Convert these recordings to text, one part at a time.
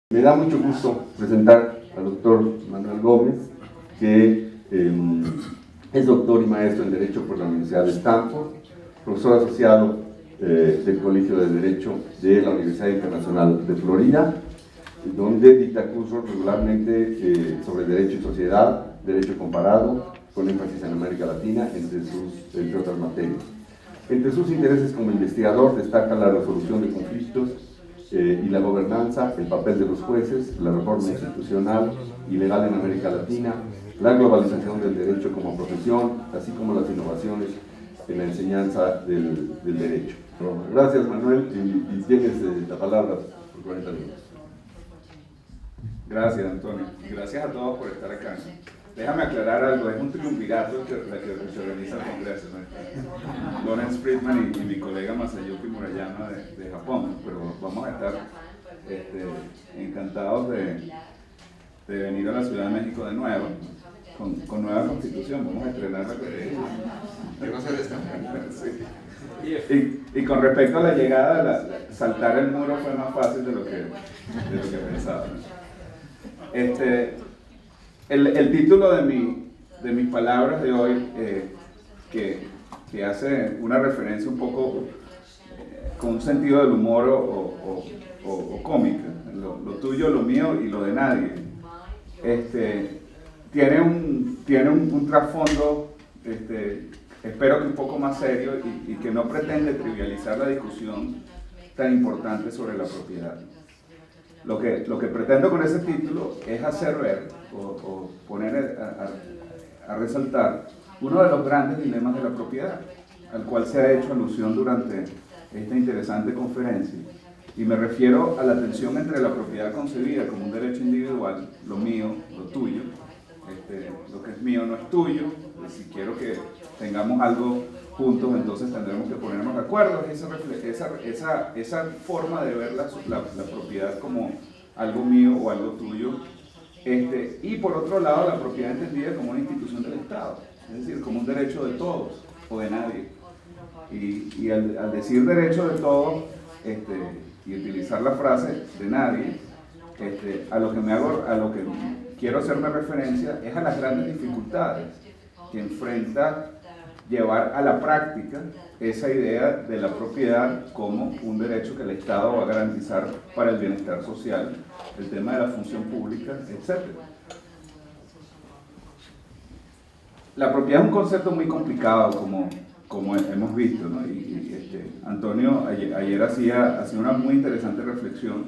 Me da mucho gusto presentar al doctor Manuel Gómez, que es doctor y maestro en Derecho por la Universidad de Stanford, profesor asociado del Colegio de Derecho de la Universidad Internacional de Florida, donde dicta cursos regularmente sobre Derecho y Sociedad, Derecho Comparado, con énfasis en América Latina, entre otras materias. Entre sus intereses como investigador destaca la resolución de conflictos y la gobernanza, el papel de los jueces, la reforma institucional y legal en América Latina, la globalización del derecho como profesión, así como las innovaciones en la enseñanza del derecho. Gracias, Manuel, y tienes la palabra por 40 minutos. Gracias, Antonio, y gracias a todos por estar acá. Déjame aclarar algo, es un triunvirato que se organiza el Congreso, ¿no? Lawrence Friedman y mi colega Masayuki Murayama de Japón, pero vamos a estar encantados de venir a la Ciudad de México de nuevo, con nueva constitución, vamos a estrenar la constitución. Sí. Y con respecto a la llegada, saltar el muro fue más fácil de lo que pensaba, ¿no? El título de mis palabras de hoy, que hace una referencia un poco con un sentido del humor o cómica, lo tuyo, lo mío y lo de nadie, tiene un trasfondo, espero que un poco más serio y que no pretende trivializar la discusión tan importante sobre la propiedad. Lo que pretendo con ese título es hacer ver o poner a resaltar uno de los grandes dilemas de la propiedad, al cual se ha hecho alusión durante esta interesante conferencia. Y me refiero a la tensión entre la propiedad concebida como un derecho individual, lo mío, lo tuyo, lo que es mío no es tuyo, si quiero que tengamos algo juntos, entonces tendremos que ponernos de acuerdo. Esa forma de ver la propiedad como algo mío o algo tuyo, y por otro lado la propiedad entendida como una institución del Estado, es decir, como un derecho de todos o de nadie. Y al decir derecho de todos y utilizar la frase de nadie, a lo que quiero hacerme referencia es a las grandes dificultades que enfrenta llevar a la práctica esa idea de la propiedad como un derecho que el Estado va a garantizar para el bienestar social, el tema de la función pública, etc. La propiedad es un concepto muy complicado, como hemos visto, ¿no? Antonio ayer hacía una muy interesante reflexión,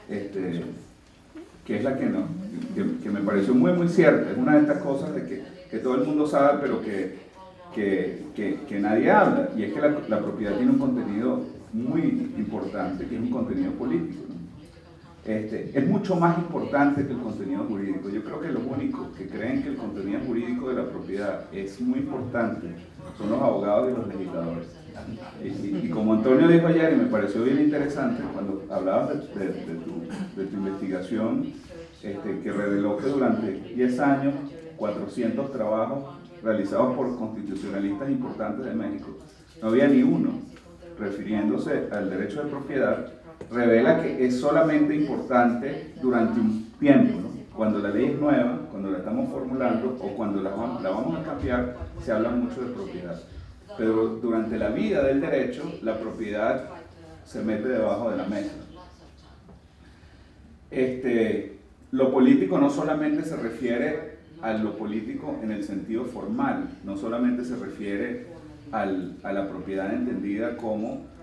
que es la que me pareció muy, muy cierta. Es una de estas cosas de que todo el mundo sabe, pero que nadie habla, y es que la propiedad tiene un contenido muy importante, que es un contenido político, ¿no? Es mucho más importante que el contenido jurídico. Yo creo que los únicos que creen que el contenido jurídico de la propiedad es muy importante son los abogados y los legisladores. Y como Antonio dijo ayer, y me pareció bien interesante, cuando hablabas de tu investigación, que reveló que durante 10 años, 400 trabajos realizados por constitucionalistas importantes de México, no había ni uno refiriéndose al derecho de propiedad, revela que es solamente importante durante un tiempo, ¿no? Cuando la ley es nueva, cuando la estamos formulando o cuando la vamos a cambiar, se habla mucho de propiedad. Pero durante la vida del derecho, la propiedad se mete debajo de la mesa. Lo político no solamente se refiere a lo político en el sentido formal, no solamente se refiere a la propiedad entendida como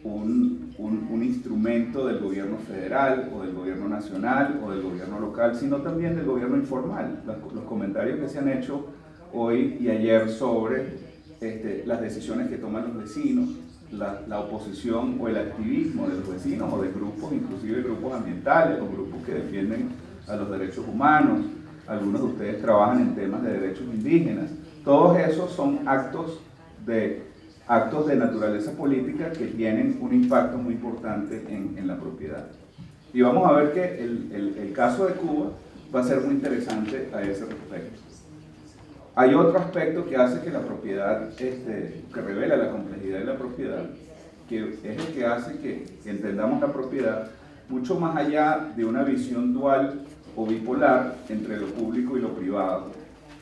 un instrumento del gobierno federal o del gobierno nacional o del gobierno local, sino también del gobierno informal. Los comentarios que se han hecho hoy y ayer sobre las decisiones que toman los vecinos, la oposición o el activismo de los vecinos o de grupos, inclusive grupos ambientales o grupos que defienden a los derechos humanos. Algunos de ustedes trabajan en temas de derechos indígenas. Todos esos son actos de naturaleza política que tienen un impacto muy importante en la propiedad. Y vamos a ver que el caso de Cuba va a ser muy interesante a ese respecto. Hay otro aspecto que hace que la propiedad, que revela la complejidad de la propiedad, que es el que hace que entendamos la propiedad mucho más allá de una visión dual o bipolar entre lo público y lo privado.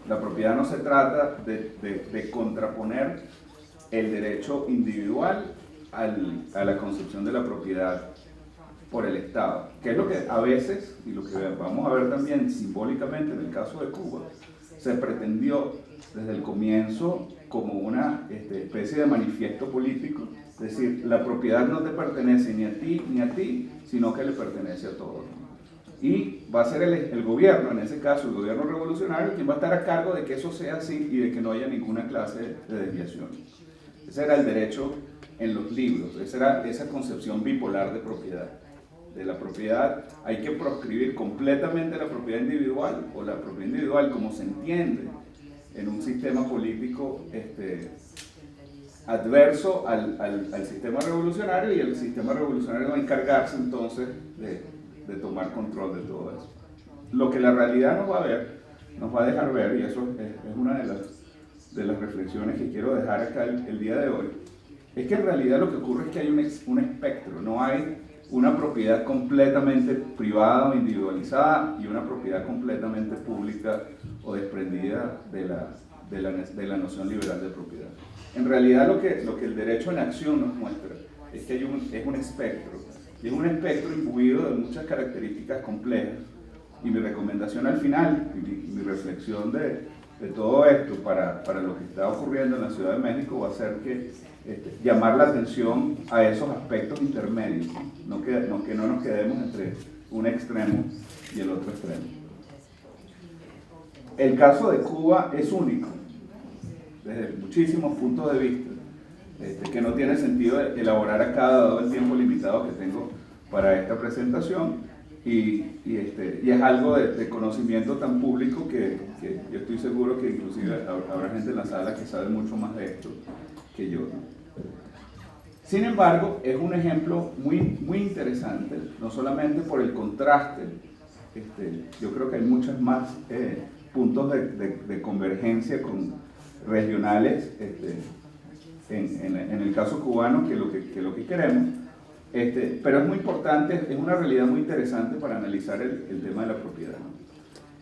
La propiedad no se trata de contraponer el derecho individual a la concepción de la propiedad por el Estado, que es lo que a veces, y lo que vamos a ver también simbólicamente en el caso de Cuba, se pretendió desde el comienzo como una especie de manifiesto político, es decir, la propiedad no te pertenece ni a ti, sino que le pertenece a todos. Y va a ser el gobierno, en ese caso el gobierno revolucionario, quien va a estar a cargo de que eso sea así y de que no haya ninguna clase de desviación. Ese era el derecho en los libros, esa era esa concepción bipolar de propiedad. De la propiedad hay que proscribir completamente la propiedad individual, o la propiedad individual como se entiende en un sistema político adverso al sistema revolucionario, y el sistema revolucionario va a encargarse entonces de tomar control de todo eso. Lo que la realidad nos va a dejar ver, y eso es una de las reflexiones que quiero dejar acá el día de hoy, es que en realidad lo que ocurre es que hay un espectro, no hay una propiedad completamente privada o individualizada y una propiedad completamente pública o desprendida de la noción liberal de propiedad. En realidad lo que el derecho en acción nos muestra es que es un espectro, y es un espectro imbuido de muchas características complejas. Y mi recomendación al final, y mi reflexión de todo esto para lo que está ocurriendo en la Ciudad de México, va a ser que llamar la atención a esos aspectos intermedios, que no nos quedemos entre un extremo y el otro extremo. El caso de Cuba es único, desde muchísimos puntos de vista, que no tiene sentido elaborar acá dado el tiempo limitado que tengo para esta presentación, y es algo de conocimiento tan público que yo estoy seguro que inclusive habrá gente en la sala que sabe mucho más de esto que yo. Sin embargo, es un ejemplo muy, muy interesante, no solamente por el contraste, yo creo que hay muchos más puntos de convergencia regionales en el caso cubano que lo que queremos, pero es muy importante, es una realidad muy interesante para analizar el tema de la propiedad, ¿no?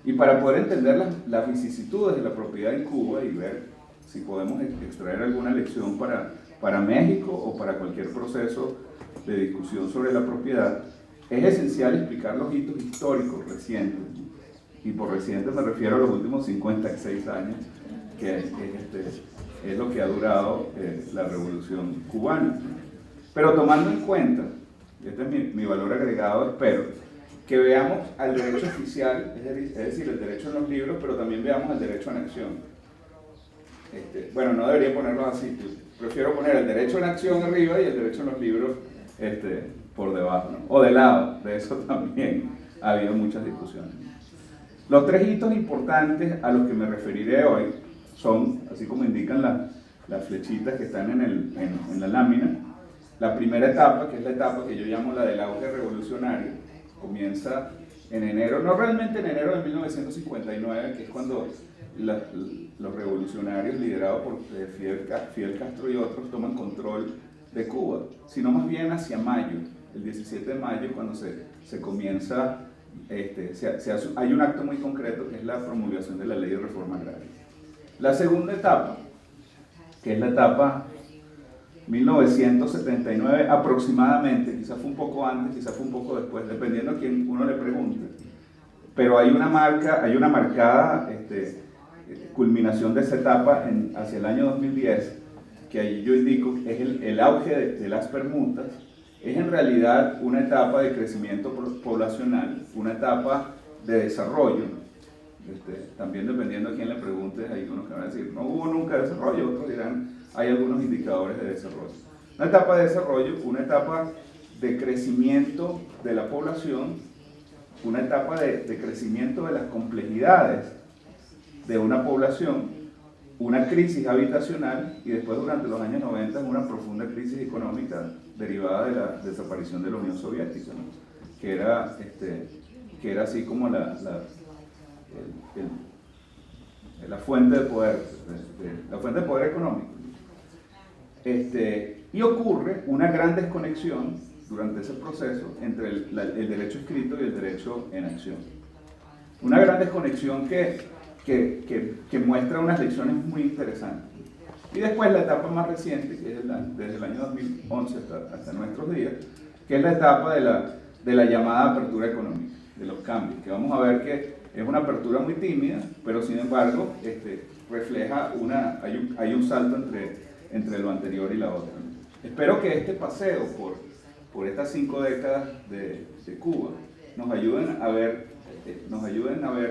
Y para poder entender las vicisitudes de la propiedad en Cuba y ver si podemos extraer alguna lección para México o para cualquier proceso de discusión sobre la propiedad, es esencial explicar los hitos históricos recientes, y por recientes me refiero a los últimos 56 años, que es lo que ha durado la Revolución Cubana. Pero tomando en cuenta, este es mi valor agregado, espero, que veamos al derecho oficial, es decir, el derecho en los libros, pero también veamos el derecho en acción. Bueno, no debería ponerlo así, prefiero poner el derecho en acción arriba y el derecho en los libros por debajo, ¿no? O de lado, de eso también ha habido muchas discusiones. Los tres hitos importantes a los que me referiré hoy son, así como indican las flechitas que están en la lámina. La primera etapa, que es la etapa que yo llamo la del auge revolucionario, comienza en enero, no realmente en enero de 1959, que es cuando los revolucionarios liderados por Fidel Castro y otros toman control de Cuba, sino más bien hacia mayo, el 17 de mayo, cuando se comienza, hay un acto muy concreto que es la promulgación de la Ley de Reforma Agraria. La segunda etapa, que es la etapa 1979 aproximadamente, quizás fue un poco antes, quizás fue un poco después, dependiendo a quien uno le pregunte, pero hay una marcada culminación de esa etapa hacia el año 2010, que ahí yo indico es el auge de las permutas. Es en realidad una etapa de crecimiento poblacional, una etapa de desarrollo. También dependiendo a quién le pregunte, hay unos que van a decir, no hubo nunca desarrollo, otros dirán, hay algunos indicadores de desarrollo. Una etapa de desarrollo, una etapa de crecimiento de la población, una etapa de crecimiento de las complejidades de una población, una crisis habitacional, y después durante los años 90 una profunda crisis económica derivada de la desaparición de la Unión Soviética, ¿no? que era así como la fuente de poder, la fuente de poder económico. Y ocurre una gran desconexión durante ese proceso entre el derecho escrito y el derecho en acción. Una gran desconexión que muestra unas lecciones muy interesantes. Y después la etapa más reciente, que es desde el año 2011 hasta nuestros días, que es la etapa de la llamada apertura económica, de los cambios, que vamos a ver que es una apertura muy tímida, pero sin embargo refleja hay un salto entre lo anterior y la otra. Espero que este paseo por estas 5 décadas de Cuba nos ayuden a ver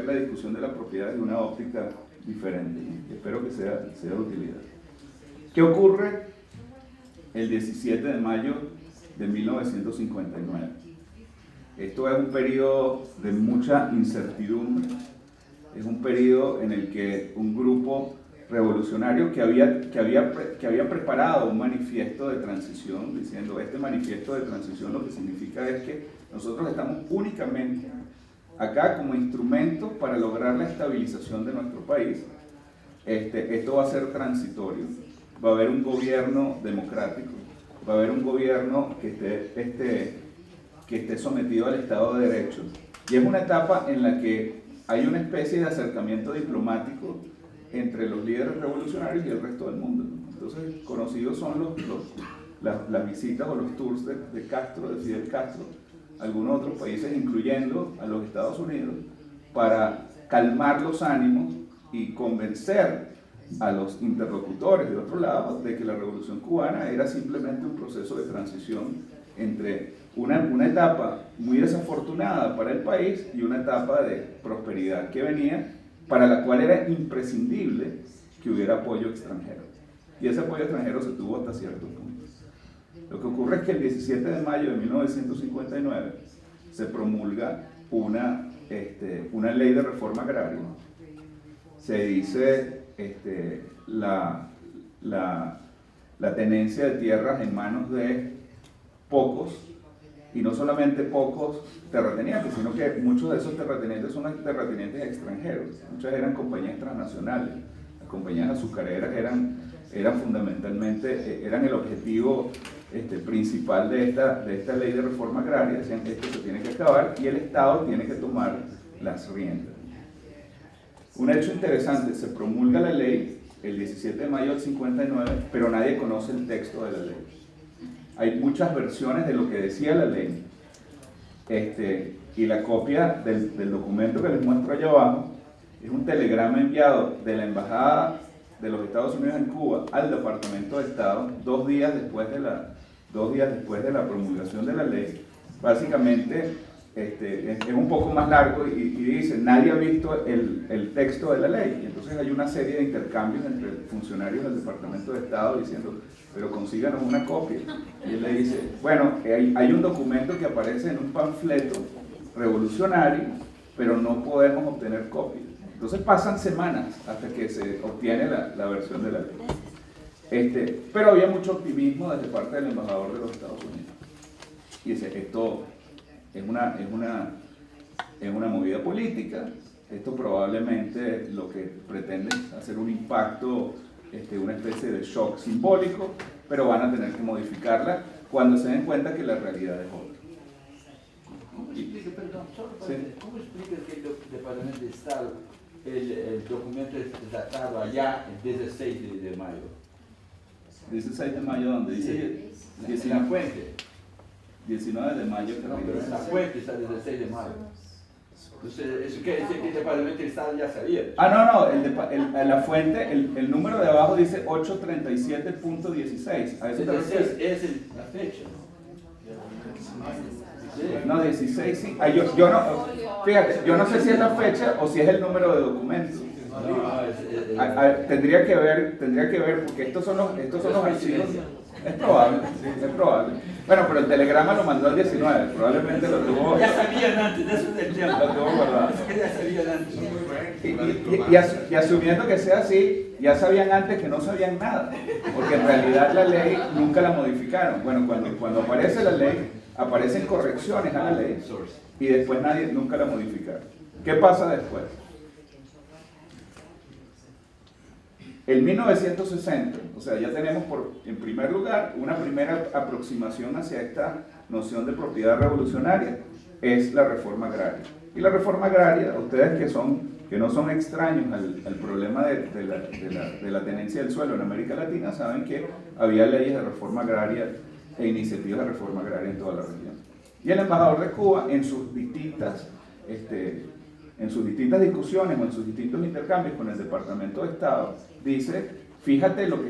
la discusión de la propiedad de una óptica diferente. Espero que sea de utilidad. ¿Qué ocurre el 17 de mayo de 1959? Esto es un periodo de mucha incertidumbre, es un periodo en el que un grupo revolucionario que había preparado un manifiesto de transición, diciendo, este manifiesto de transición lo que significa es que nosotros estamos únicamente acá como instrumento para lograr la estabilización de nuestro país. Esto va a ser transitorio, va a haber un gobierno democrático, va a haber un gobierno que esté sometido al Estado de Derecho, y es una etapa en la que hay una especie de acercamiento diplomático entre los líderes revolucionarios y el resto del mundo. Entonces, conocidos son las visitas o los tours de Castro, de Fidel Castro, a algunos otros países, incluyendo a los Estados Unidos, para calmar los ánimos y convencer a los interlocutores de otro lado de que la Revolución Cubana era simplemente un proceso de transición entre una etapa muy desafortunada para el país y una etapa de prosperidad que venía, para la cual era imprescindible que hubiera apoyo extranjero. Y ese apoyo extranjero se tuvo hasta cierto punto. Lo que ocurre es que el 17 de mayo de 1959 se promulga una ley de reforma agraria. Se dice la tenencia de tierras en manos de pocos, y no solamente pocos terratenientes, sino que muchos de esos terratenientes son terratenientes extranjeros. Muchas eran compañías transnacionales. Las compañías azucareras eran fundamentalmente, eran el objetivo principal de esta ley de reforma agraria. Decían que esto se tiene que acabar y el Estado tiene que tomar las riendas. Un hecho interesante, se promulga la ley el 17 de mayo del 59, pero nadie conoce el texto de la ley. Hay muchas versiones de lo que decía la ley, y la copia del documento que les muestro allá abajo es un telegrama enviado de la Embajada de los Estados Unidos en Cuba al Departamento de Estado 2 días después de la promulgación de la ley. Básicamente es un poco más largo y dice, nadie ha visto el texto de la ley. Y entonces hay una serie de intercambios entre funcionarios del Departamento de Estado diciendo, pero consíganos una copia. Y él le dice, bueno, hay un documento que aparece en un panfleto revolucionario, pero no podemos obtener copia. Entonces pasan semanas hasta que se obtiene la versión de la ley. Pero había mucho optimismo desde parte del embajador de los Estados Unidos. Y dice, esto es una movida política, esto probablemente lo que pretende es hacer un impacto, una especie de shock simbólico, pero van a tener que modificarla cuando se den cuenta que la realidad es otra. ¿Cómo explica, perdón, ¿cómo explica que el Departamento de Estado, el documento es datado allá el 16 de mayo? 16 de mayo, ¿dónde? Dice En la fuente. 19 de mayo. No, pero en la fuente está el 16 de mayo. Entonces, eso quiere decir que el Departamento de Estado ya sabía. En la fuente, el número de abajo dice 837.16. ¿A eso te refieres? Es la fecha, ¿no? No, 16, sí. Fíjate, yo no sé si es la fecha o si es el número de documentos. Tendría que ver, porque estos son los archivos. Es probable. Bueno, pero el telegrama lo mandó el 19, probablemente lo tuvo. Ya sabían antes, eso es el tema. Lo tuvo guardado. Ya sabían antes. Y asumiendo que sea así, ya sabían antes que no sabían nada, porque en realidad la ley nunca la modificaron. Bueno, cuando aparece la ley, aparecen correcciones a la ley y después nunca la modificaron. ¿Qué pasa después? En 1960, o sea, ya tenemos primer lugar, una primera aproximación hacia esta noción de propiedad revolucionaria es la reforma agraria. Y la reforma agraria, ustedes que no son extraños al problema de la tenencia del suelo en América Latina, saben que había leyes de reforma agraria e iniciativas de reforma agraria en toda la región. Y el embajador de Cuba, en sus distintas discusiones o en sus distintos intercambios con el Departamento de Estado, dice, fíjate lo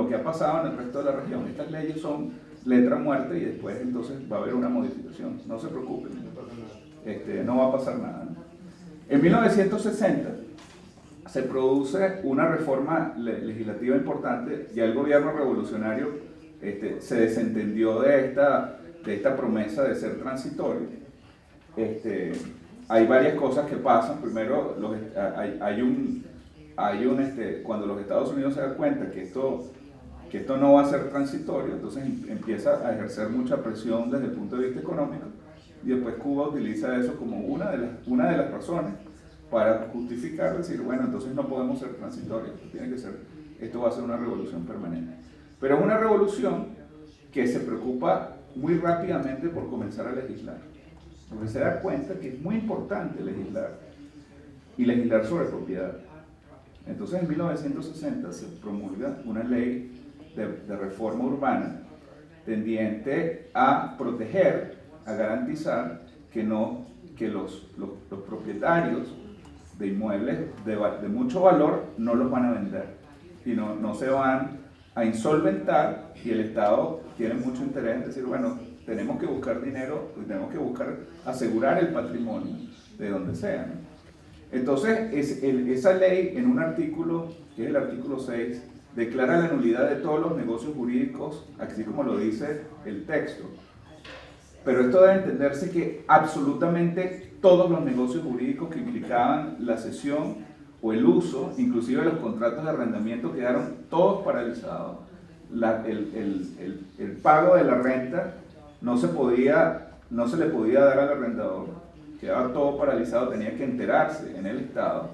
que ha pasado en el resto de la región. Estas leyes son letra muerta y después entonces va a haber una modificación. No se preocupen, no va a pasar nada, ¿no? En 1960 se produce una reforma legislativa importante. Ya el gobierno revolucionario se desentendió de esta promesa de ser transitorio. Hay varias cosas que pasan. Primero, cuando los Estados Unidos se dan cuenta que esto no va a ser transitorio, entonces empieza a ejercer mucha presión desde el punto de vista económico, y después Cuba utiliza eso como una de las razones para justificar, decir, bueno, entonces no podemos ser transitorios, esto va a ser una revolución permanente. Pero es una revolución que se preocupa muy rápidamente por comenzar a legislar, porque se da cuenta que es muy importante legislar, y legislar sobre propiedad. Entonces en 1960 se promulga una ley de reforma urbana tendiente a proteger, a garantizar que los propietarios de inmuebles de mucho valor no los van a vender y no se van a insolventar, y el Estado tiene mucho interés en decir, bueno, tenemos que buscar dinero y tenemos que buscar asegurar el patrimonio de donde sea, ¿no? Entonces, esa ley, en un artículo, que es el artículo 6, declara la nulidad de todos los negocios jurídicos, así como lo dice el texto. Pero esto debe entenderse que absolutamente todos los negocios jurídicos que implicaban la cesión o el uso, inclusive los contratos de arrendamiento, quedaron todos paralizados. El pago de la renta no se le podía dar al arrendador, quedaba todo paralizado, tenía que enterarse en el Estado.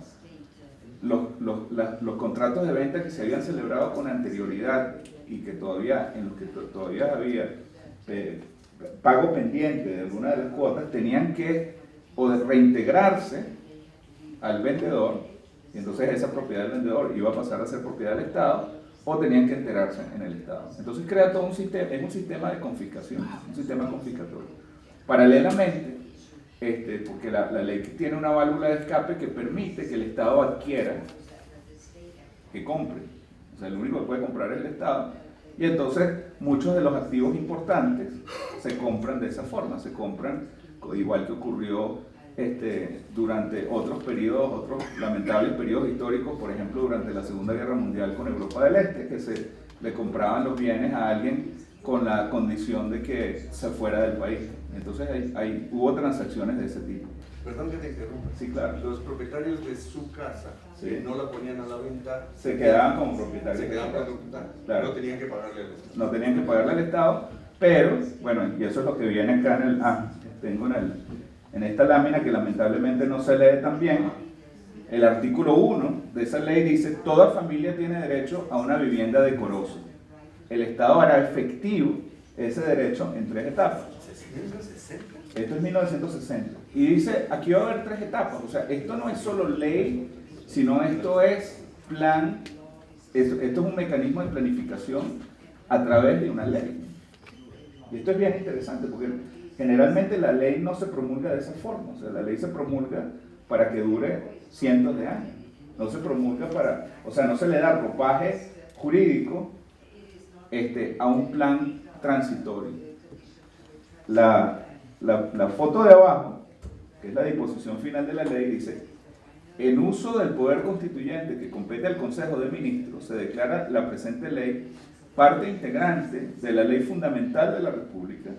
Los contratos de venta que se habían celebrado con anterioridad y que en los que todavía había pago pendiente de alguna de las cuotas, tenían que reintegrarse al vendedor, y entonces esa propiedad del vendedor iba a pasar a ser propiedad del Estado, o tenían que enterarse en el Estado. Entonces crea todo un sistema, es un sistema de confiscación, un sistema confiscatorio. Paralelamente, porque la ley tiene una válvula de escape que permite que el Estado adquiera, que compre. O sea, el único que puede comprar es el Estado. Y entonces muchos de los activos importantes se compran de esa forma, se compran igual que ocurrió durante otros periodos, otros lamentables periodos históricos, por ejemplo durante la Segunda Guerra Mundial con Europa del Este, que se le compraban los bienes a alguien con la condición de que se fuera del país. Entonces hubo transacciones de ese tipo. Perdón que te interrumpa. Sí, claro. Los propietarios de su casa, sí, no la ponían a la venta, se quedaban como propietarios. Se quedaban como propietarios. Claro. No tenían que pagarle al Estado. No tenían que pagarle al Estado, pero, bueno, y eso es lo que viene acá tengo en esta lámina que lamentablemente no se lee tan bien. El artículo 1 de esa ley dice: toda familia tiene derecho a una vivienda decorosa. El Estado hará efectivo ese derecho en 3 etapas. Esto es 1960. Y dice, aquí va a haber 3 etapas. O sea, esto no es solo ley, sino esto es plan, esto es un mecanismo de planificación a través de una ley. Y esto es bien interesante porque generalmente la ley no se promulga de esa forma. O sea, la ley se promulga para que dure cientos de años. No se promulga no se le da ropaje jurídico a un plan transitorio. La foto de abajo, que es la disposición final de la ley, dice: en uso del poder constituyente que compete al Consejo de Ministros, se declara la presente ley parte integrante de la ley fundamental de la República,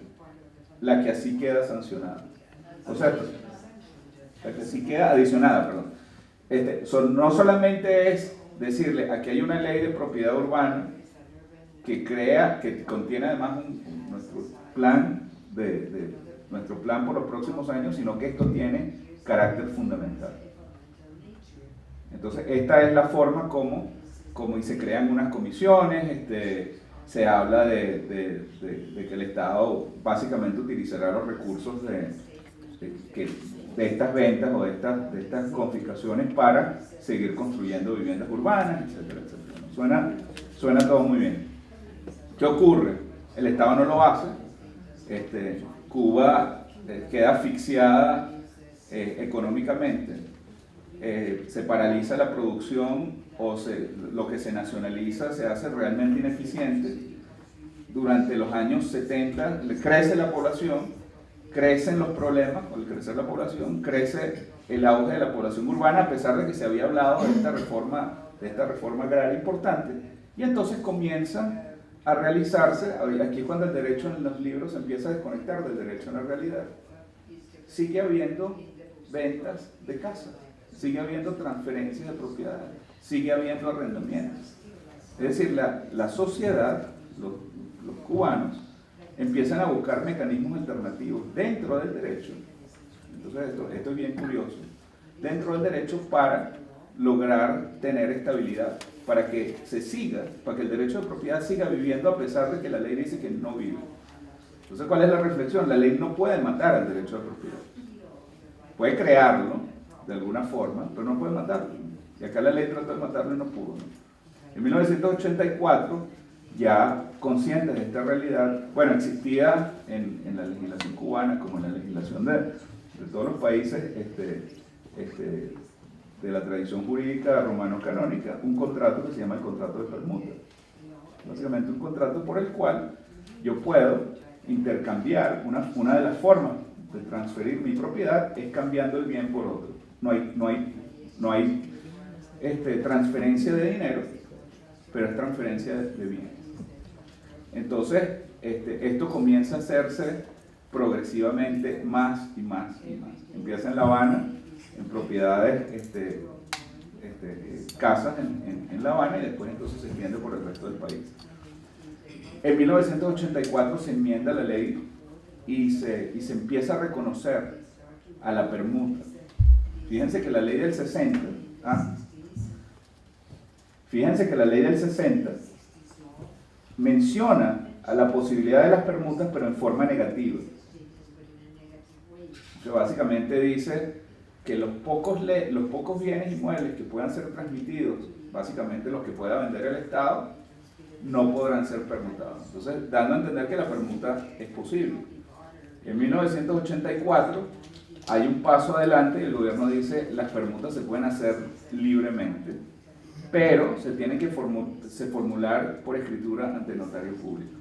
la que así queda sancionada. O sea, la que así queda adicionada, perdón. No solamente es decirle, aquí hay una ley de propiedad urbana que contiene además nuestro plan por los próximos años, sino que esto tiene carácter fundamental. Entonces, esta es la forma como se crean unas comisiones, se habla de que el Estado básicamente utilizará los recursos de estas ventas o de estas confiscaciones para seguir construyendo viviendas urbanas, etcétera, etcétera. Suena todo muy bien. ¿Qué ocurre? El Estado no lo hace. Cuba queda asfixiada económicamente. Se paraliza la producción o lo que se nacionaliza se hace realmente ineficiente. Durante los años 70 crece la población, crecen los problemas, al crecer la población, crece el auge de la población urbana, a pesar de que se había hablado de esta reforma agraria importante, y entonces comienzan a realizarse, aquí es cuando el derecho en los libros se empieza a desconectar del derecho a la realidad. Sigue habiendo ventas de casas, sigue habiendo transferencias de propiedades, sigue habiendo arrendamientos. Es decir, la sociedad, los cubanos, empiezan a buscar mecanismos alternativos dentro del derecho. Entonces esto es bien curioso. Dentro del derecho para lograr tener estabilidad, para que el derecho de propiedad siga viviendo a pesar de que la ley dice que no vive. Entonces, ¿cuál es la reflexión? La ley no puede matar al derecho de propiedad. Puede crearlo de alguna forma, pero no puede matarlo. Y acá la ley trató de matarlo y no pudo, ¿no? En 1984, ya conscientes de esta realidad, bueno, existía en la legislación cubana, como en la legislación de todos los países de la tradición jurídica romano-canónica, un contrato que se llama el contrato de permuta. Básicamente un contrato por el cual yo puedo intercambiar, una de las formas de transferir mi propiedad es cambiando el bien por otro. No hay transferencia de dinero, pero es transferencia de bienes. Entonces, esto comienza a hacerse progresivamente más y más y más. Empieza en La Habana, en propiedades, casas en La Habana, y después entonces se extiende por el resto del país. En 1984 se enmienda la ley y se empieza a reconocer a la permuta. Fíjense que la ley del 60, menciona a la posibilidad de las permutas, pero en forma negativa. Que básicamente dice que los pocos bienes inmuebles que puedan ser transmitidos, básicamente los que pueda vender el Estado, no podrán ser permutados. Entonces, dando a entender que la permuta es posible. En 1984 hay un paso adelante y el gobierno dice las permutas se pueden hacer libremente, pero se tiene que formular por escritura ante el notario público.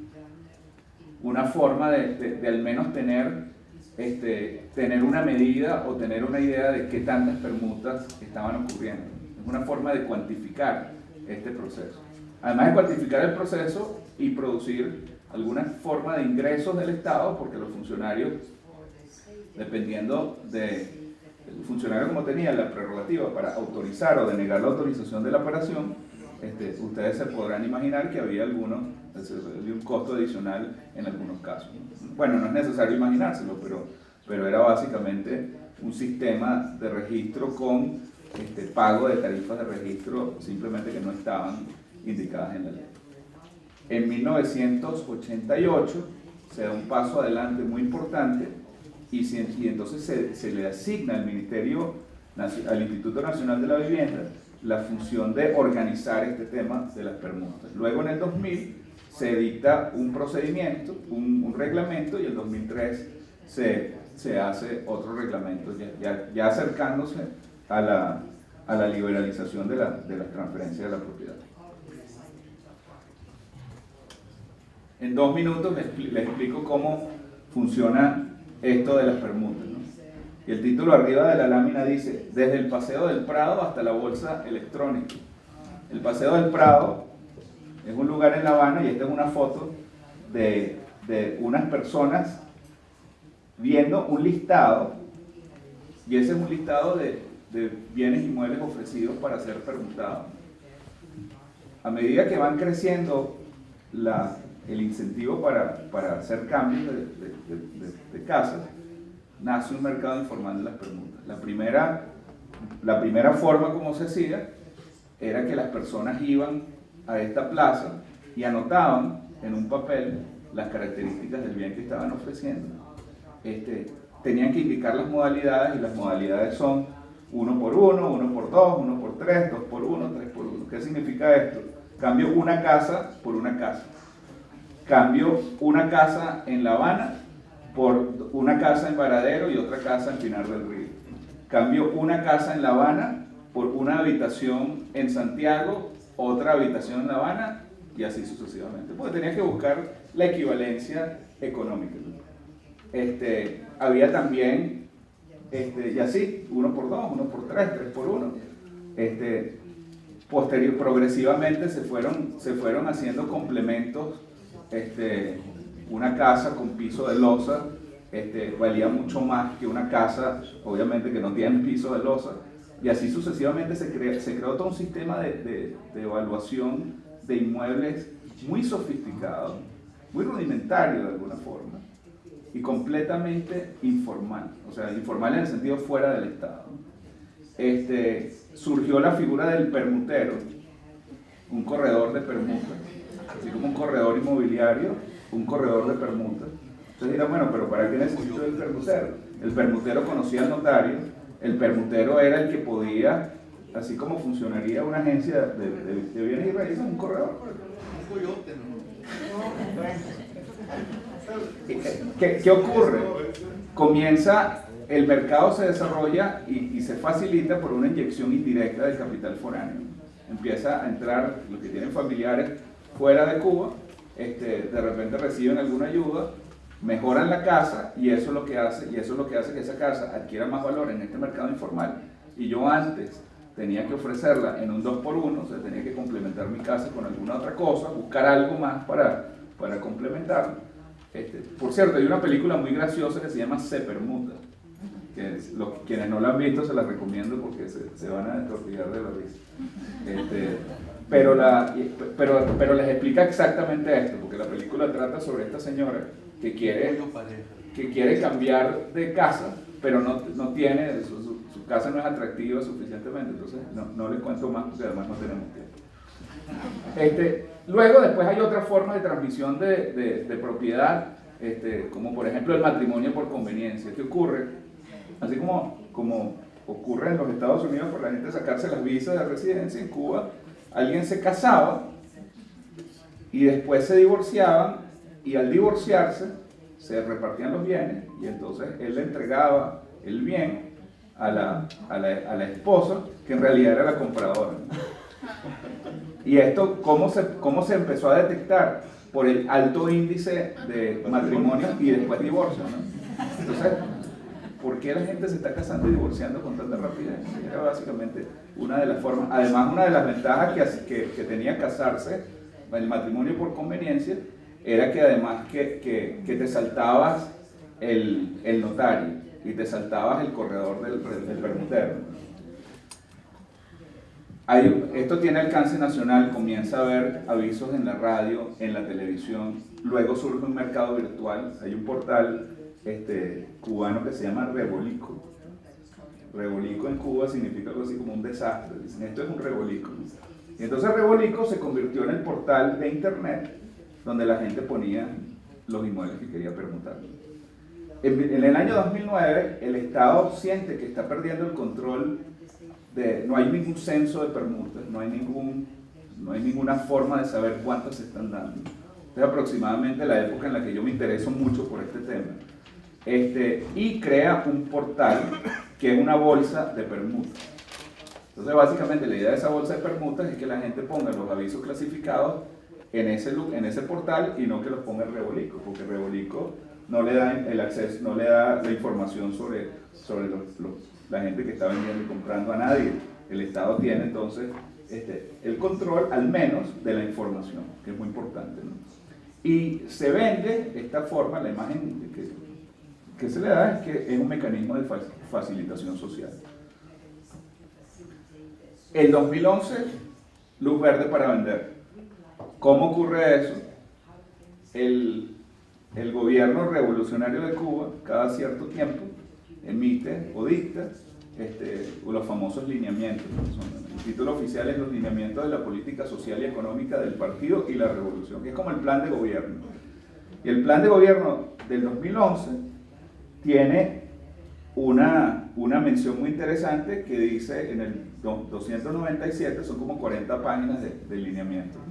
Una forma de al menos tener una medida o tener una idea de qué tantas permutas estaban ocurriendo. Es una forma de cuantificar este proceso. Además de cuantificar el proceso y producir alguna forma de ingresos del Estado, porque los funcionarios, dependiendo del funcionario como tenía la prerrogativa para autorizar o denegar la autorización de la operación, ustedes se podrán imaginar que había un costo adicional en algunos casos. Bueno, no es necesario imaginárselo, pero era básicamente un sistema de registro con pago de tarifas de registro simplemente que no estaban indicadas en la ley. En 1988 se da un paso adelante muy importante y entonces se le asigna al al Instituto Nacional de la Vivienda la función de organizar este tema de las permutas. Luego en el 2000 se dicta un procedimiento, un reglamento, y en el 2003 se hace otro reglamento, ya acercándose a la liberalización de la transferencia de la propiedad. En 2 minutos les explico cómo funciona esto de las permutas, ¿no? Y el título arriba de la lámina dice: desde el Paseo del Prado hasta la bolsa electrónica. El Paseo del Prado es un lugar en La Habana, y esta es una foto de unas personas viendo un listado, y ese es un listado de bienes inmuebles ofrecidos para ser permutados. A medida que van creciendo el incentivo para hacer cambios de casas, nace un mercado informal de las permutas. La primera forma como se hacía era que las personas iban a esta plaza y anotaban en un papel las características del bien que estaban ofreciendo. Tenían que indicar las modalidades, y las modalidades son 1 por 1, 1 por 2, 1 por 3, 2 por 1, 3 por 1. ¿Qué significa esto? Cambio una casa por una casa. Cambio una casa en La Habana por una casa en Varadero y otra casa en Pinar del Río. Cambio una casa en La Habana por una habitación en Santiago, otra habitación en La Habana, y así sucesivamente. Porque tenía que buscar la equivalencia económica. Había también, y así, 1 por 2, 1 por 3, 3 por 1. Progresivamente se fueron haciendo complementos. Una casa con piso de losa valía mucho más que una casa, obviamente, que no tiene piso de losa, y así sucesivamente se creó todo un sistema de evaluación de inmuebles muy sofisticado, muy rudimentario de alguna forma, y completamente informal, o sea, informal en el sentido fuera del Estado. Surgió la figura del permutero, un corredor de permutas, así como un corredor inmobiliario, un corredor de permutas. Entonces dirán, bueno, pero ¿para qué necesito el permutero? El permutero conocía al notario, el permutero era el que podía, así como funcionaría una agencia de bienes y raíces, un corredor. ¿Qué ocurre? Comienza, el mercado se desarrolla y se facilita por una inyección indirecta del capital foráneo. Empieza a entrar los que tienen familiares fuera de Cuba, de repente reciben alguna ayuda, mejoran la casa, y eso es lo que hace que esa casa adquiera más valor en este mercado informal. Y yo antes tenía que ofrecerla en un 2 por 1, o sea, tenía que complementar mi casa con alguna otra cosa, buscar algo más para complementarlo. Por cierto, hay una película muy graciosa que se llama Se Permuta, que quienes no la han visto se la recomiendo porque se van a destortillar de la risa. Pero les explica exactamente esto, porque la película trata sobre esta señora que quiere cambiar de casa, pero no tiene, su casa no es atractiva suficientemente, entonces no les cuento más porque además no tenemos tiempo. Luego después hay otras formas de transmisión de propiedad, como por ejemplo el matrimonio por conveniencia. ¿Qué ocurre? Así como ocurre en los Estados Unidos por la gente sacarse las visas de residencia, en Cuba alguien se casaba y después se divorciaban, y al divorciarse se repartían los bienes, y entonces él le entregaba el bien a la esposa, que en realidad era la compradora. Y esto, ¿cómo se empezó a detectar? Por el alto índice de matrimonios y después divorcios, ¿no? Entonces, ¿por qué la gente se está casando y divorciando con tanta rapidez? Era básicamente una de las formas. Además, una de las ventajas que tenía casarse, el matrimonio por conveniencia, era que además que te saltabas el notario y te saltabas el corredor del permutero. Esto tiene alcance nacional, comienza a haber avisos en la radio, en la televisión, luego surge un mercado virtual, hay un portal cubano que se llama Rebolico. Rebolico en Cuba significa algo así como un desastre, dicen esto es un rebolico. Y entonces Rebolico se convirtió en el portal de internet donde la gente ponía los inmuebles que quería permutar. En el año 2009 el Estado siente que está perdiendo el control. No hay ningún censo de permutas, no hay ninguna forma de saber cuántas se están dando. Es aproximadamente la época en la que yo me intereso mucho por este tema. Y crea un portal que es una bolsa de permutas. Entonces, básicamente, la idea de esa bolsa de permutas es que la gente ponga los avisos clasificados en ese portal y no que los ponga en Rebolico, porque Rebolico no le da el acceso, no le da la información sobre la gente que está vendiendo y comprando a nadie. El Estado tiene entonces el control, al menos, de la información, que es muy importante, ¿no? Y se vende esta forma, la imagen que se le da es que es un mecanismo de facilitación social. En 2011, luz verde para vender. ¿Cómo ocurre eso? El gobierno revolucionario de Cuba, cada cierto tiempo, emite o dicta los famosos lineamientos, título oficial es Los lineamientos de la política social y económica del partido y la revolución, que es como el plan de gobierno. Y el plan de gobierno del 2011 tiene una mención muy interesante que dice en el 297, son como 40 páginas de lineamientos.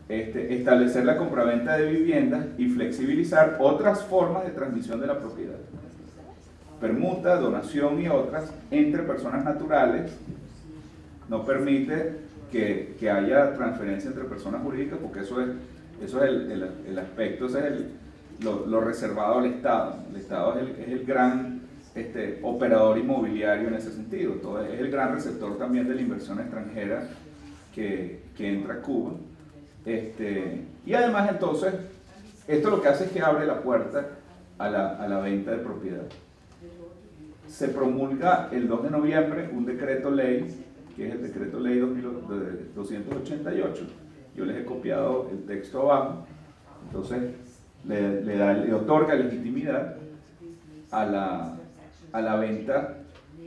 Establecer la compraventa de viviendas y flexibilizar otras formas de transmisión de la propiedad. Permuta, donación y otras entre personas naturales. No permite que haya transferencia entre personas jurídicas, porque eso es el aspecto, eso es lo reservado al Estado. El Estado es el gran operador inmobiliario en ese sentido. Entonces, es el gran receptor también de la inversión extranjera que entra a Cuba. Y además, entonces, esto lo que hace es que abre la puerta a la venta de propiedad. Se promulga el 2 de noviembre un decreto ley, que es el decreto ley 288. Yo les he copiado el texto abajo. Entonces, le otorga legitimidad a la venta,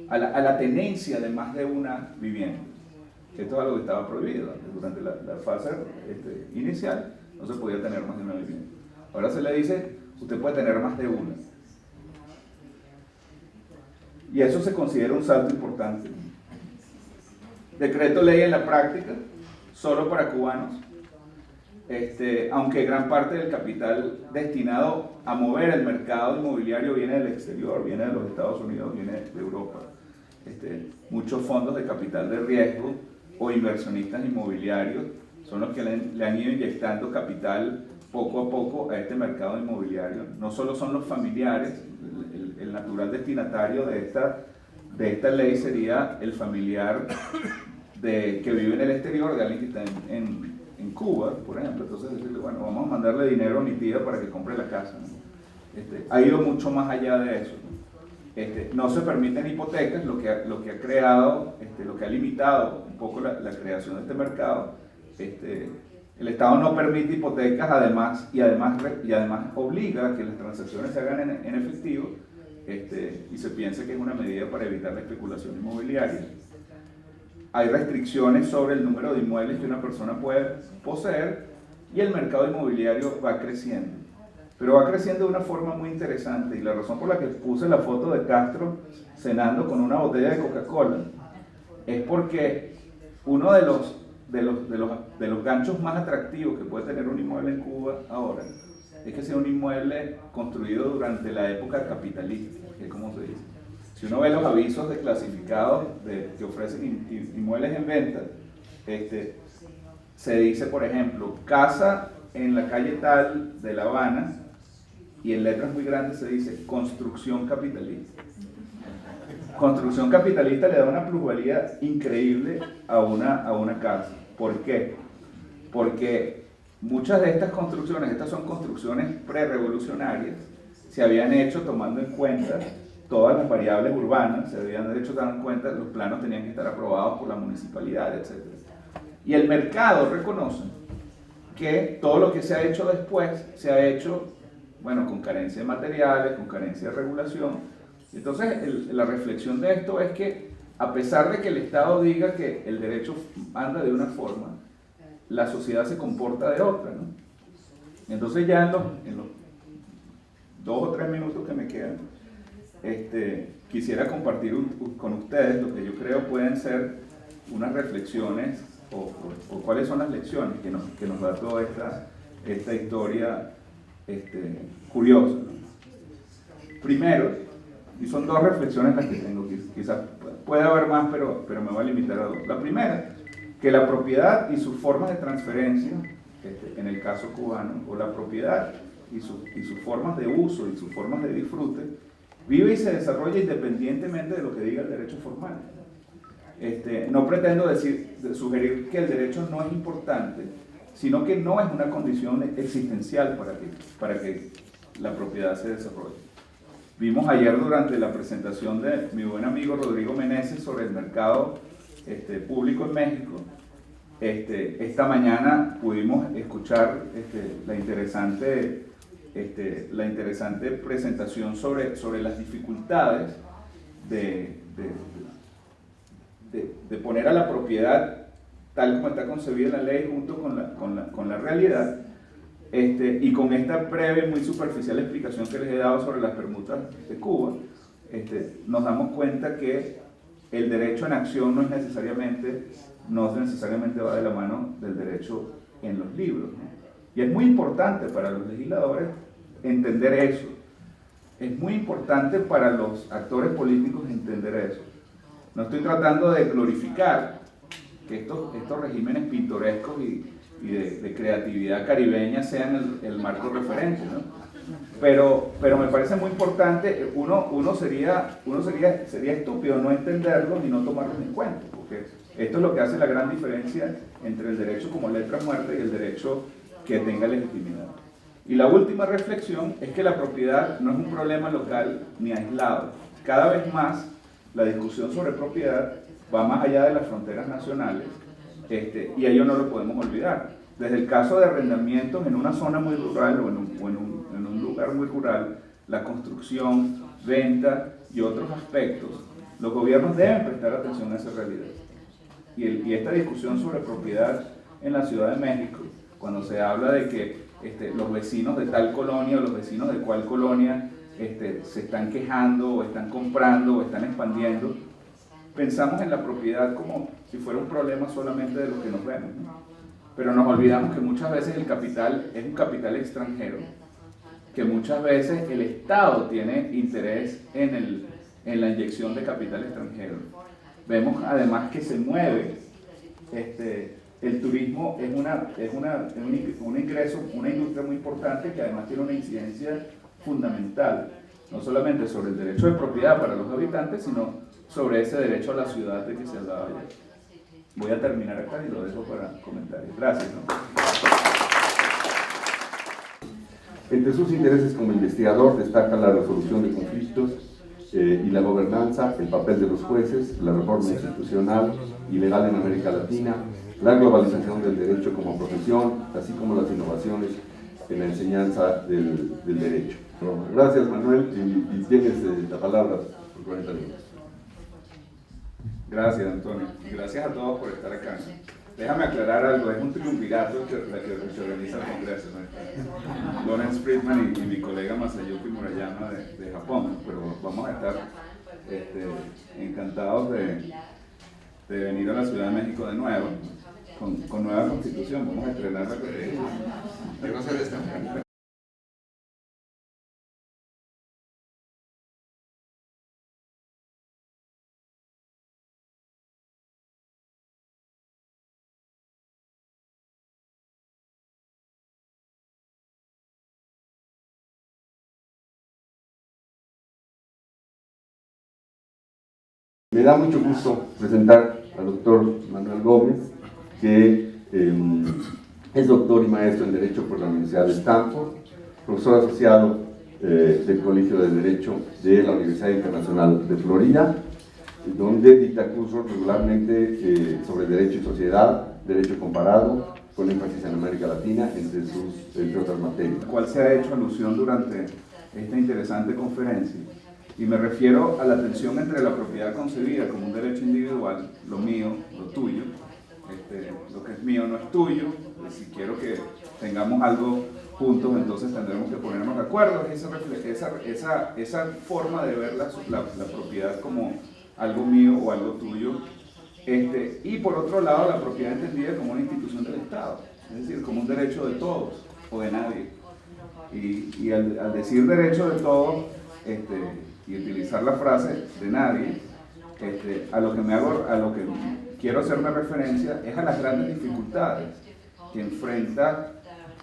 a la tenencia de más de una vivienda. Esto es algo que estaba prohibido. Durante la fase inicial no se podía tener más de una vivienda. Ahora se le dice, usted puede tener más de una. Y eso se considera un salto importante. Decreto ley en la práctica, solo para cubanos, aunque gran parte del capital destinado a mover el mercado inmobiliario viene del exterior, viene de los Estados Unidos, viene de Europa. Muchos fondos de capital de riesgo o inversionistas inmobiliarios son los que le han ido inyectando capital poco a poco a este mercado inmobiliario. No solo son los familiares, el natural destinatario de esta ley sería el familiar que vive en el exterior, de alguien que está en Cuba, por ejemplo. Entonces decirle, bueno, vamos a mandarle dinero a mi tía para que compre la casa, ¿no? Ha ido mucho más allá de eso, ¿no? No se permiten hipotecas, lo que ha creado, lo que ha limitado un poco la creación de este mercado. El Estado no permite hipotecas, además obliga a que las transacciones se hagan en efectivo, y se piensa que es una medida para evitar la especulación inmobiliaria. Hay restricciones sobre el número de inmuebles que una persona puede poseer, y el mercado inmobiliario va creciendo. Pero va creciendo de una forma muy interesante, y la razón por la que puse la foto de Castro cenando con una botella de Coca-Cola es porque uno de los ganchos más atractivos que puede tener un inmueble en Cuba ahora es que sea un inmueble construido durante la época capitalista, que es como se dice. Si uno ve los avisos de clasificados que ofrecen inmuebles en venta, se dice, por ejemplo, casa en la calle tal de La Habana, y en letras muy grandes se dice construcción capitalista. Construcción capitalista le da una plusvalía increíble a una casa. ¿Por qué? Porque muchas de estas construcciones, estas son construcciones prerevolucionarias, se habían hecho tomando en cuenta todas las variables urbanas, se habían hecho tomando en cuenta, los planos tenían que estar aprobados por la municipalidad, etc. Y el mercado reconoce que todo lo que se ha hecho después se ha hecho, bueno, con carencia de materiales, con carencia de regulación. Entonces, la reflexión de esto es que, a pesar de que el Estado diga que el derecho anda de una forma, la sociedad se comporta de otra, ¿no? Entonces, ya en los 2 o 3 minutos que me quedan, quisiera compartir con ustedes lo que yo creo pueden ser unas reflexiones o cuáles son las lecciones que nos da toda esta historia curiosa, ¿no? Primero, y son 2 reflexiones las que tengo, quizás puede haber más, pero me voy a limitar a 2. La primera, que la propiedad y sus formas de transferencia, en el caso cubano, o la propiedad y sus formas de uso y sus formas de disfrute, vive y se desarrolla independientemente de lo que diga el derecho formal. No pretendo sugerir que el derecho no es importante, sino que no es una condición existencial para que la propiedad se desarrolle. Vimos ayer durante la presentación de mi buen amigo Rodrigo Meneses sobre el mercado público en México. Esta mañana pudimos escuchar la interesante presentación sobre las dificultades de poner a la propiedad tal como está concebida en la ley junto con la realidad, y con esta breve, muy superficial explicación que les he dado sobre las permutas de Cuba, nos damos cuenta que el derecho en acción no necesariamente va de la mano del derecho en los libros, ¿no? Y es muy importante para los legisladores entender eso. Es muy importante para los actores políticos entender eso. No estoy tratando de glorificar que estos regímenes pintorescos y de creatividad caribeña sean el marco referente, ¿no? Pero me parece muy importante, uno sería estúpido no entenderlos y no tomarlos en cuenta, porque esto es lo que hace la gran diferencia entre el derecho como letra muerta y el derecho que tenga legitimidad. Y la última reflexión es que la propiedad no es un problema local ni aislado. Cada vez más la discusión sobre propiedad va más allá de las fronteras nacionales, y ello no lo podemos olvidar. Desde el caso de arrendamientos en una zona muy rural o en un lugar muy rural, la construcción, venta y otros aspectos, los gobiernos deben prestar atención a esa realidad. Y esta discusión sobre propiedad en la Ciudad de México, cuando se habla de que los vecinos de tal colonia o los vecinos de cual colonia se están quejando o están comprando o están expandiendo, pensamos en la propiedad como si fuera un problema solamente de lo que nos vemos, ¿no? Pero nos olvidamos que muchas veces el capital es un capital extranjero, que muchas veces el Estado tiene interés en la inyección de capital extranjero. Vemos además que se mueve, el turismo es un ingreso, una industria muy importante que además tiene una incidencia fundamental, no solamente sobre el derecho de propiedad para los habitantes, sino sobre ese derecho a la ciudad de que se hablaba ayer. Voy a terminar acá y lo dejo para comentarios. Gracias, ¿no? Entre sus intereses como investigador destaca la resolución de conflictos y la gobernanza, el papel de los jueces, la reforma institucional y legal en América Latina, la globalización del derecho como profesión, así como las innovaciones en la enseñanza del derecho. Bueno, gracias, Manuel, y tienes la palabra por 40 minutos. Gracias, Antonio, y gracias a todos por estar acá. Déjame aclarar algo, es un triunvirato que organiza el Congreso, ¿no? Lawrence Friedman y mi colega Masayuki Murayama de Japón, pero vamos a estar encantados de venir a la Ciudad de México de nuevo, con nueva constitución. Vamos a estrenar la constitución. Que no se descanse. Me da mucho gusto presentar al doctor Manuel Gómez, que es doctor y maestro en Derecho por la Universidad de Stanford, profesor asociado del Colegio de Derecho de la Universidad Internacional de Florida, donde dicta cursos regularmente sobre Derecho y Sociedad, Derecho Comparado, con énfasis en América Latina, entre otras materias. ¿Cuál se ha hecho alusión durante esta interesante conferencia? Y me refiero a la tensión entre la propiedad concebida como un derecho individual, lo mío, lo tuyo, lo que es mío no es tuyo, si quiero que tengamos algo juntos, entonces tendremos que ponernos de acuerdo. Esa forma de ver la propiedad como algo mío o algo tuyo, y por otro lado la propiedad entendida como una institución del Estado, es decir, como un derecho de todos o de nadie. Y al decir derecho de todos, y utilizar la frase de nadie, a lo que quiero hacerme referencia es a las grandes dificultades que enfrenta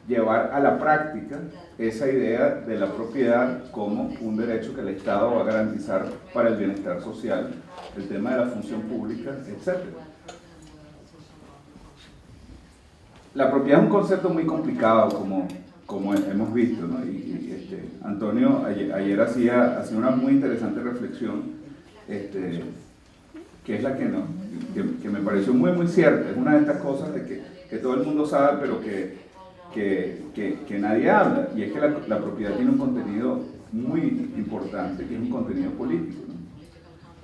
llevar a la práctica esa idea de la propiedad como un derecho que el Estado va a garantizar para el bienestar social, el tema de la función pública, etc. La propiedad es un concepto muy complicado, como hemos visto, ¿no? Antonio ayer hacía una muy interesante reflexión, que es la que me pareció muy, muy cierta. Es una de estas cosas de que todo el mundo sabe, pero que nadie habla, y es que la propiedad tiene un contenido muy importante, que es un contenido político, ¿no?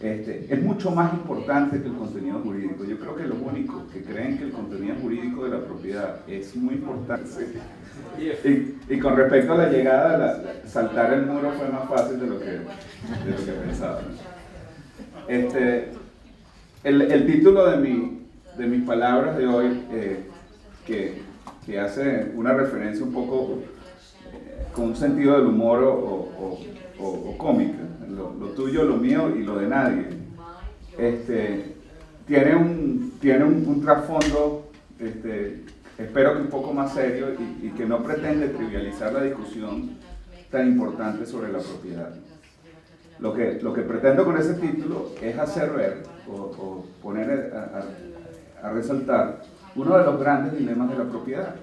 es mucho más importante que el contenido jurídico. Yo creo que los únicos que creen que el contenido jurídico de la propiedad es muy importante. Y con respecto a la llegada, saltar el muro fue más fácil de lo que pensaba. El título de mis palabras de hoy, que hace una referencia un poco con un sentido del humor o cómica, lo tuyo, lo mío y lo de nadie, tiene un trasfondo, espero que un poco más serio y que no pretende trivializar la discusión tan importante sobre la propiedad. Lo que pretendo con ese título es hacer ver o poner a resaltar uno de los grandes dilemas de la propiedad.